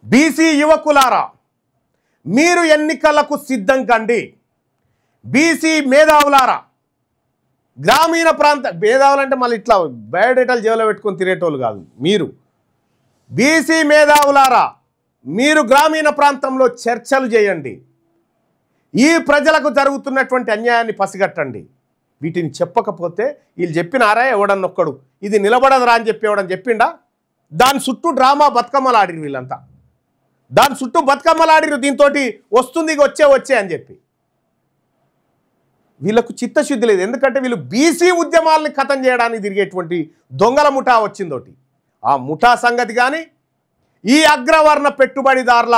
BC యువకులారా మీరు ఎన్నికలకు సిద్ధం కండి. బీసీ మేధావులారా, గ్రామీణ ప్రాంత మేధావులంటే మళ్ళీ ఇట్లా బయోడేటాలు జేబులో పెట్టుకొని తిరిగేటోళ్ళు కాదు. మీరు బీసీ మేధావులారా, మీరు గ్రామీణ ప్రాంతంలో చర్చలు చేయండి. ఈ ప్రజలకు జరుగుతున్నటువంటి అన్యాయాన్ని పసిగట్టండి. వీటిని చెప్పకపోతే వీళ్ళు చెప్పినారా ఎవడన్నొక్కడు ఇది నిలబడదురా అని చెప్పి ఎవడని చెప్పిండా? దాని చుట్టూ డ్రామా బతుకమ్మలు ఆడిరు వీళ్ళంతా. దాని చుట్టూ బతుకమ్మలు ఆడిరు. దీంతో వస్తుంది వచ్చే అని చెప్పి వీళ్ళకు చిత్తశుద్ధి లేదు. ఎందుకంటే వీళ్ళు బీసీ ఉద్యమాలని ఖతం చేయడానికి తిరిగేటువంటి దొంగల ముఠా వచ్చిందోటి. ఆ ముఠా సంగతి కానీ, ఈ అగ్రవర్ణ పెట్టుబడిదారుల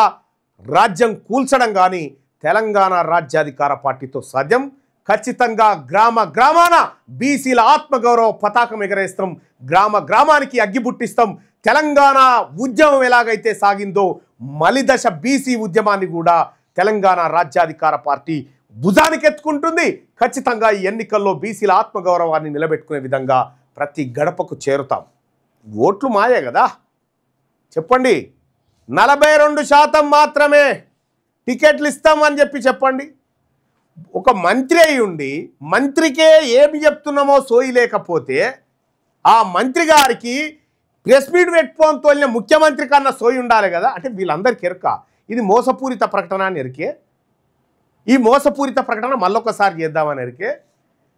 రాజ్యం కూల్చడం కానీ తెలంగాణ రాజ్యాధికార పార్టీతో సాధ్యం. ఖచ్చితంగా గ్రామ గ్రామాన బీసీల ఆత్మగౌరవ పతాకం ఎగరేస్తాం. గ్రామ గ్రామానికి అగ్గిపుట్టిస్తాం. తెలంగాణ ఉద్యమం ఎలాగైతే సాగిందో మలిదశ బీసీ ఉద్యమాన్ని కూడా తెలంగాణ రాజ్యాధికార పార్టీ భుజానికి ఎత్తుకుంటుంది. ఖచ్చితంగా ఈ ఎన్నికల్లో బీసీల ఆత్మగౌరవాన్ని నిలబెట్టుకునే విధంగా ప్రతి గడపకు చేరుతాం. ఓట్లు మాయే కదా, చెప్పండి. 42% మాత్రమే టికెట్లు ఇస్తామని చెప్పండి. ఒక మంత్రి అయి ఉండి మంత్రికే ఏమి చెప్తున్నామో సోయి లేకపోతే ఆ మంత్రి గారికి ప్రెస్ మీట్ పెట్టుకొని తోలిన ముఖ్యమంత్రి కన్నా సోయి ఉండాలి కదా. అంటే వీళ్ళందరికీ ఎరక ఇది మోసపూరిత ప్రకటన అని ఎరికే. ఈ మోసపూరిత ప్రకటన మళ్ళొకసారి చేద్దామని ఎరికే.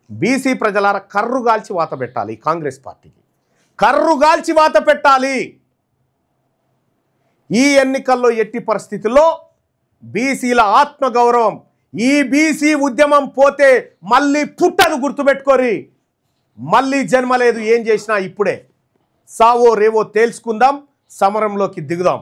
బీసీ ప్రజలారా కర్రుగాల్చి వాత పెట్టాలి. కాంగ్రెస్ పార్టీకి కర్రుగాల్చి వాత పెట్టాలి. ఈ ఎన్నికల్లో ఎట్టి పరిస్థితుల్లో బీసీల ఆత్మగౌరవం, ఈ బీసీ ఉద్యమం పోతే మళ్ళీ పుట్టదు, గుర్తుపెట్టుకోరి. మళ్ళీ జన్మ లేదు. ఏం చేసినా ఇప్పుడే సావో రేవో తేల్చుకుందాం, సమరంలోకి దిగుదాం.